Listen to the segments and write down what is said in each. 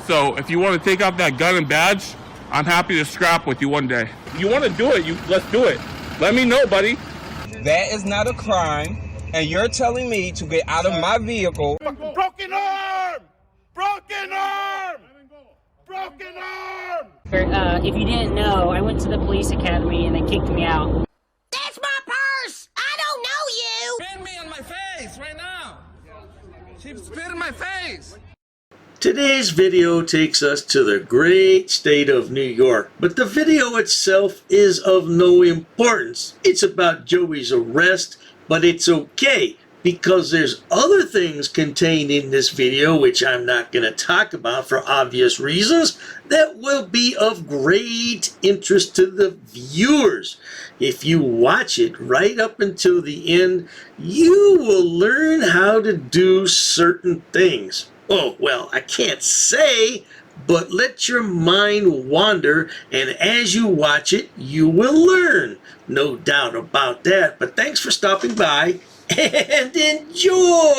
So if you want to take out that gun and badge, I'm happy to scrap with you one day. You want to do it, let's do it. Let me know, buddy. That is not a crime, and you're telling me to get out of my vehicle. Broken arm! Broken arm! Broken arm! If you didn't know, I went to the police academy and they kicked me out. That's my purse! I don't know you! Spit me on my face right now! She spit in my face! Today's video takes us to the great state of New York, but the video itself is of no importance. It's about Joey's arrest, but it's okay because there's other things contained in this video, which I'm not going to talk about for obvious reasons, that will be of great interest to the viewers. If you watch it right up until the end, you will learn how to do certain things. Oh, well, I can't say, but let your mind wander, and as you watch it, you will learn. No doubt about that, but thanks for stopping by, and enjoy!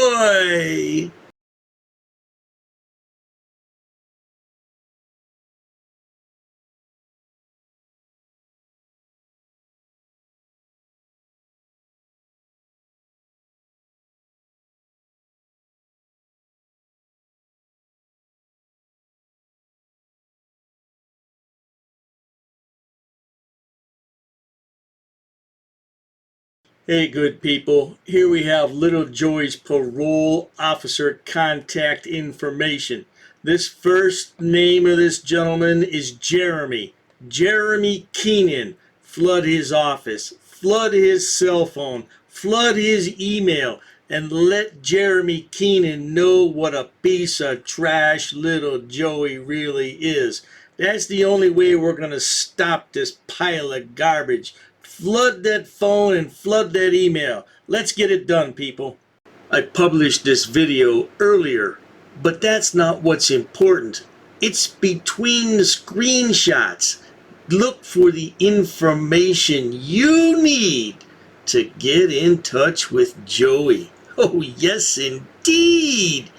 Hey good people, here we have little Joey's parole officer contact information. This first name of this gentleman is Jeremy. Jeremy Keenan. Flood his office, flood his cell phone, flood his email, and let Jeremy Keenan know what a piece of trash little Joey really is. That's the only way we're going to stop this pile of garbage. Flood that phone and flood that email. Let's get it done, people. I published this video earlier, but that's not what's important. It's between the screenshots. Look for the information you need to get in touch with Joey. Oh, yes, indeed.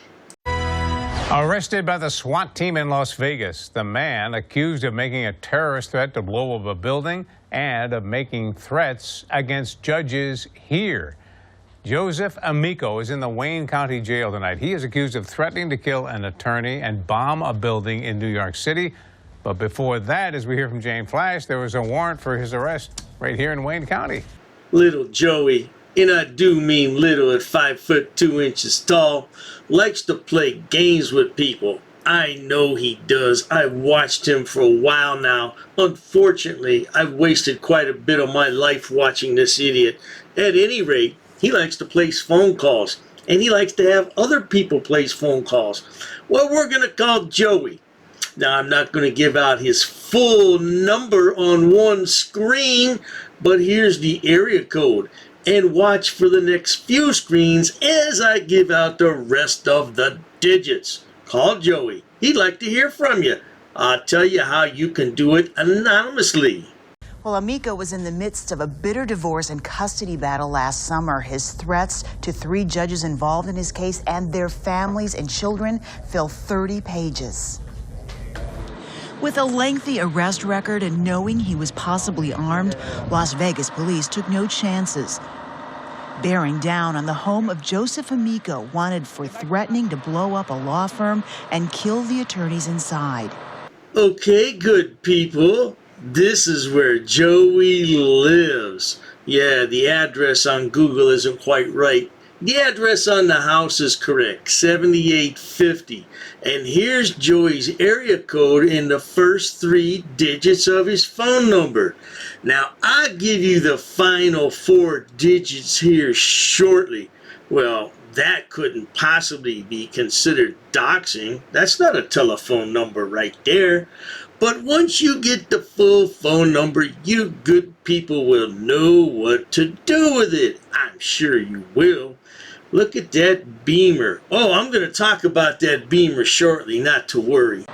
Arrested by the SWAT team in Las Vegas, the man accused of making a terrorist threat to blow up a building and of making threats against judges here. Joseph Amico is in the Wayne County Jail tonight. He is accused of threatening to kill an attorney and bomb a building in New York City. But before that, as we hear from Jane Flash, there was a warrant for his arrest right here in Wayne County. Little Joey, and I do mean little at 5'2" tall, likes to play games with people. I know he does. I've watched him for a while now. Unfortunately, I've wasted quite a bit of my life watching this idiot. At any rate, he likes to place phone calls, and he likes to have other people place phone calls. Well, we're going to call Joey. Now, I'm not going to give out his full number on one screen, but here's the area code. And watch for the next few screens as I give out the rest of the digits. Call Joey. He'd like to hear from you. I'll tell you how you can do it anonymously. Well, Amico was in the midst of a bitter divorce and custody battle last summer. His threats to 3 judges involved in his case and their families and children fill 30 pages. With a lengthy arrest record and knowing he was possibly armed, Las Vegas police took no chances. Bearing down on the home of Joseph Amico, wanted for threatening to blow up a law firm and kill the attorneys inside. Okay, good people. This is where Joey lives. Yeah, the address on Google isn't quite right. The address on the house is correct, 7850. And here's Joey's area code in the first 3 digits of his phone number. Now, I'll give you the final 4 digits here shortly. Well, that couldn't possibly be considered doxing. That's not a telephone number right there. But once you get the full phone number, you good people will know what to do with it. I'm sure you will. Look at that Beamer. Oh, I'm going to talk about that Beamer shortly, not to worry.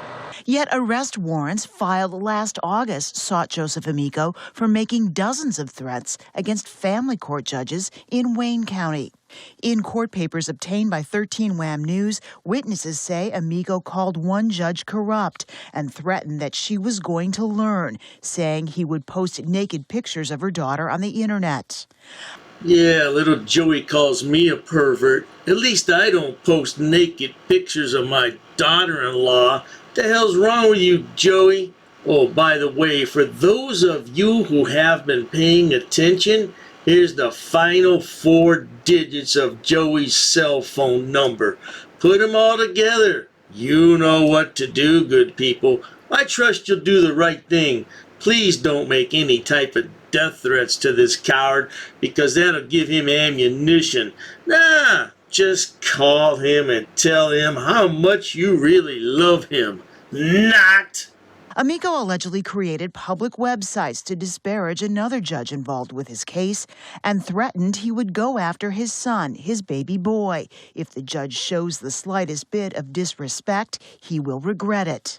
Yet arrest warrants filed last August sought Joseph Amico for making dozens of threats against family court judges in Wayne County. In court papers obtained by 13 Wham News, witnesses say Amico called one judge corrupt and threatened that she was going to learn, saying he would post naked pictures of her daughter on the internet. Yeah, little Joey calls me a pervert. At least I don't post naked pictures of my daughter-in-law. The hell's wrong with you, Joey? Oh, by the way, for those of you who have been paying attention, here's the final 4 digits of Joey's cell phone number. Put them all together. You know what to do, good people. I trust you'll do the right thing. Please don't make any type of death threats to this coward, because that'll give him ammunition. Nah, just call him and tell him how much you really love him. Not! Amico allegedly created public websites to disparage another judge involved with his case and threatened he would go after his son, his baby boy. If the judge shows the slightest bit of disrespect, he will regret it.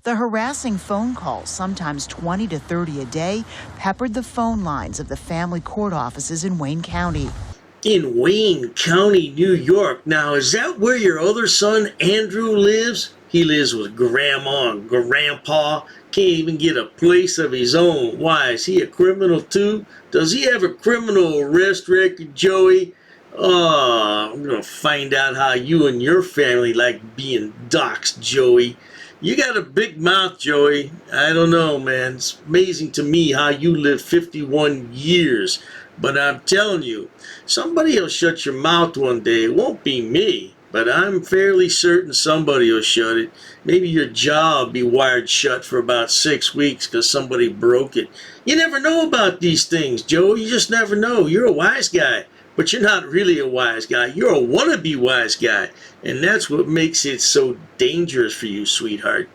The harassing phone calls, sometimes 20 to 30 a day, peppered the phone lines of the family court offices in Wayne County. In Wayne County, New York. Now, is that where your other son, Andrew, lives? He lives with Grandma and Grandpa. Can't even get a place of his own. Why, is he a criminal too? Does he have a criminal arrest record, Joey? Oh, I'm gonna find out how you and your family like being doxxed, Joey. You got a big mouth, Joey. I don't know, man. It's amazing to me how you lived 51 years. But I'm telling you, somebody will shut your mouth one day. It won't be me, but I'm fairly certain somebody will shut it. Maybe your jaw will be wired shut for about 6 weeks because somebody broke it. You never know about these things, Joe. You just never know. You're a wise guy, but you're not really a wise guy. You're a wannabe wise guy, and that's what makes it so dangerous for you, sweetheart.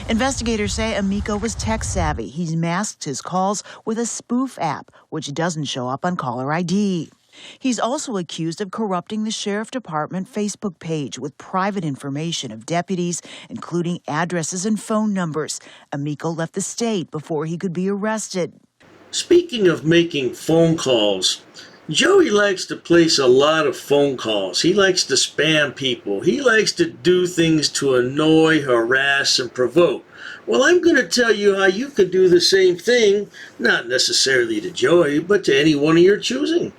Investigators say Amico was tech-savvy. He's masked his calls with a spoof app, which doesn't show up on caller ID. He's also accused of corrupting the Sheriff Department Facebook page with private information of deputies, including addresses and phone numbers. Amico left the state before he could be arrested. Speaking of making phone calls, Joey likes to place a lot of phone calls. He likes to spam people. He likes to do things to annoy, harass, and provoke. Well, I'm going to tell you how you could do the same thing, not necessarily to Joey, but to any one of your choosing.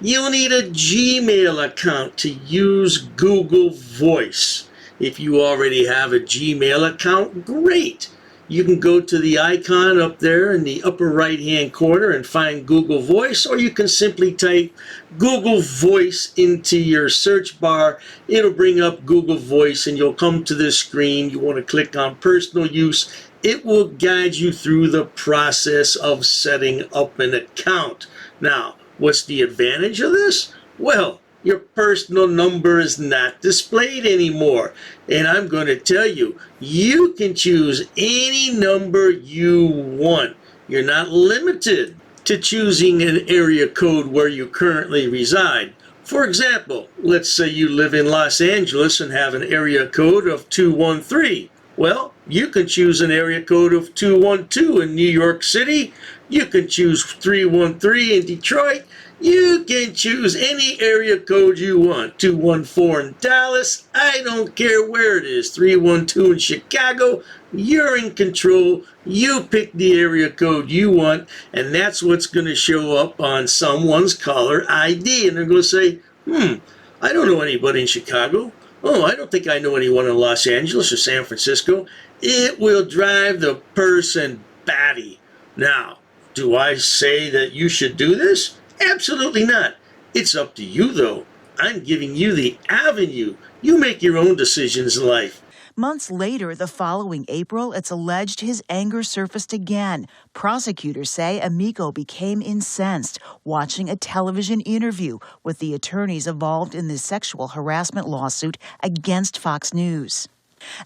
You'll need a Gmail account to use Google Voice. If you already have a Gmail account, great. You can go to the icon up there in the upper right-hand corner and find Google Voice, or you can simply type Google Voice into your search bar. It'll bring up Google Voice, and you'll come to this screen. You want to click on Personal Use. It will guide you through the process of setting up an account. Now, what's the advantage of this? Well, your personal number is not displayed anymore. And I'm going to tell you, you can choose any number you want. You're not limited to choosing an area code where you currently reside. For example, let's say you live in Los Angeles and have an area code of 213. Well, you can choose an area code of 212 in New York City. You can choose 313 in Detroit. You can choose any area code you want. 214 in Dallas. I don't care where it is. 312 in Chicago. You're in control. You pick the area code you want, and that's what's going to show up on someone's caller ID. And they're going to say, I don't know anybody in Chicago. Oh, I don't think I know anyone in Los Angeles or San Francisco. It will drive the person batty. Now, do I say that you should do this? Absolutely not. It's up to you, though. I'm giving you the avenue. You make your own decisions in life. Months later, the following April, it's alleged his anger surfaced again. Prosecutors say Amico became incensed watching a television interview with the attorneys involved in the sexual harassment lawsuit against Fox News.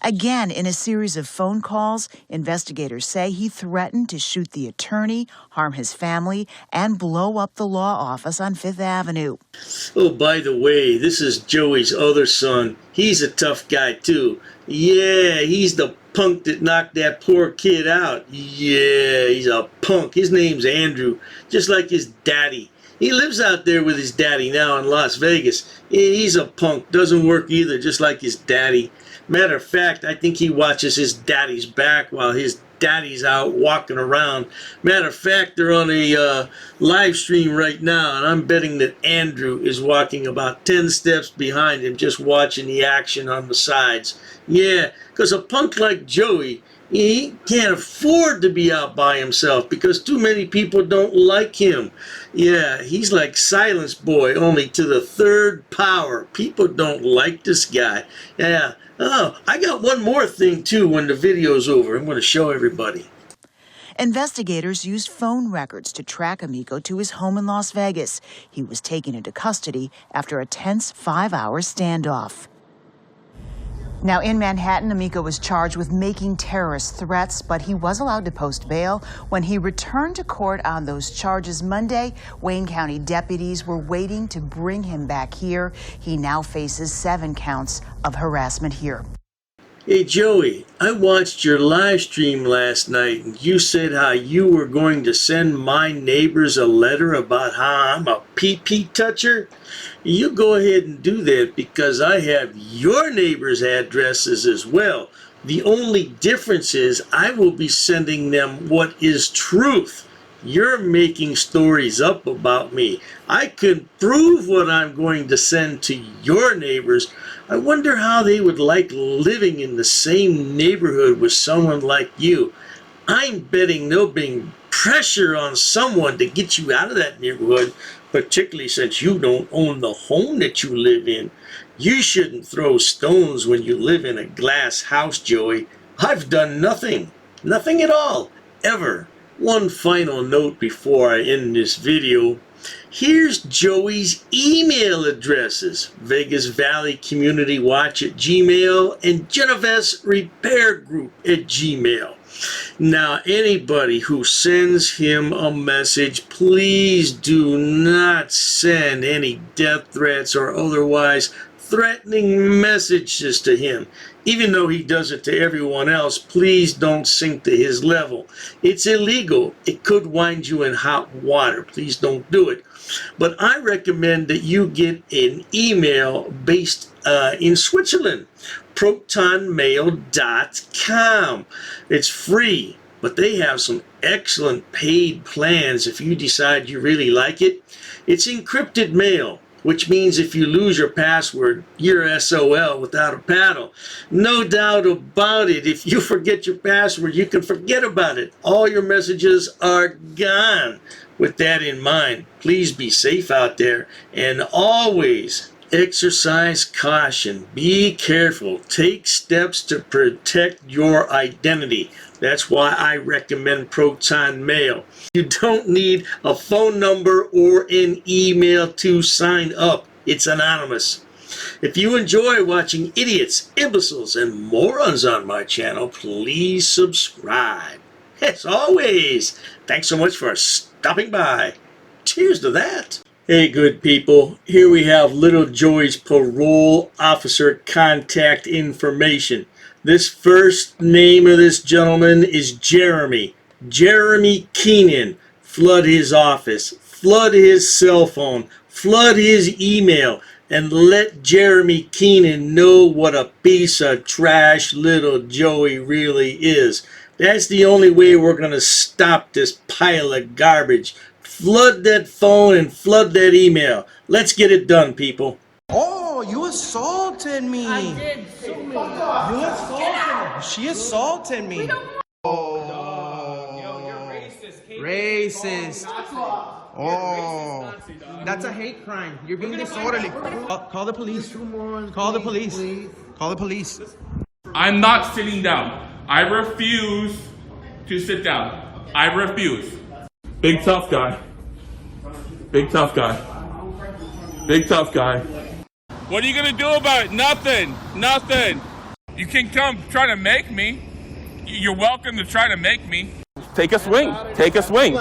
Again, in a series of phone calls, investigators say he threatened to shoot the attorney, harm his family, and blow up the law office on Fifth Avenue. Oh, by the way, this is Joey's other son. He's a tough guy, too. Yeah, he's the punk that knocked that poor kid out. Yeah, he's a punk. His name's Andrew, just like his daddy. He lives out there with his daddy now in Las Vegas. He's a punk. Doesn't work either, just like his daddy. Matter of fact, I think he watches his daddy's back while his daddy's out walking around. Matter of fact, they're on a live stream right now, and I'm betting that Andrew is walking about 10 steps behind him, just watching the action on the sides. Yeah, because a punk like Joey, he can't afford to be out by himself because too many people don't like him. Yeah, he's like Silence Boy, only to the third power. People don't like this guy. Yeah. Oh, I got one more thing, too, when the video's over. I'm going to show everybody. Investigators used phone records to track Amico to his home in Las Vegas. He was taken into custody after a tense 5-hour standoff. Now, in Manhattan, Amico was charged with making terrorist threats, but he was allowed to post bail. When he returned to court on those charges Monday, Wayne County deputies were waiting to bring him back here. He now faces 7 counts of harassment here. Hey, Joey, I watched your live stream last night, and you said how you were going to send my neighbors a letter about how I'm a pee-pee toucher. You go ahead and do that because I have your neighbors' addresses as well. The only difference is I will be sending them what is truth. You're making stories up about me. I can prove what I'm going to send to your neighbors. I wonder how they would like living in the same neighborhood with someone like you. I'm betting there'll be pressure on someone to get you out of that neighborhood, particularly since you don't own the home that you live in. You shouldn't throw stones when you live in a glass house, Joey. I've done nothing. Nothing at all. Ever. One final note before I end this video. Here's Joey's email addresses: Vegas Valley Community Watch at Gmail and Genovese Repair Group at Gmail. Now, anybody who sends him a message, please do not send any death threats or otherwise threatening messages to him. Even though he does it to everyone else, please don't sink to his level. It's illegal. It could wind you in hot water. Please don't do it. But I recommend that you get an email based in Switzerland, protonmail.com. It's free, but they have some excellent paid plans if you decide you really like it. It's encrypted mail, which means if you lose your password, you're SOL without a paddle. No doubt about it. If you forget your password, you can forget about it. All your messages are gone. With that in mind, please be safe out there and always exercise caution. Be careful. Take steps to protect your identity. That's why I recommend Proton Mail. You don't need a phone number or an email to sign up. It's anonymous. If you enjoy watching idiots, imbeciles, and morons on my channel, please subscribe. As always, thanks so much for stopping by. Cheers to that. Hey, good people. Here we have little Joey's parole officer contact information. This first name of this gentleman is Jeremy. Jeremy Keenan. Flood his office. Flood his cell phone. Flood his email. And let Jeremy Keenan know what a piece of trash little Joey really is. That's the only way we're going to stop this pile of garbage. Flood that phone and flood that email. Let's get it done, people. Oh, you assaulted me. I did so many. You assaulted me. She assaulted me. Yo, you're racist. Racist. Oh, that's a hate crime. You're being disorderly. Call the police. Call the police. Call the police. I'm not sitting down. I refuse to sit down. I refuse. Big tough guy. Big tough guy. Big tough guy. What are you gonna do about it? Nothing. Nothing. You can come try to make me. You're welcome to try to make me. Take a swing. Take a swing.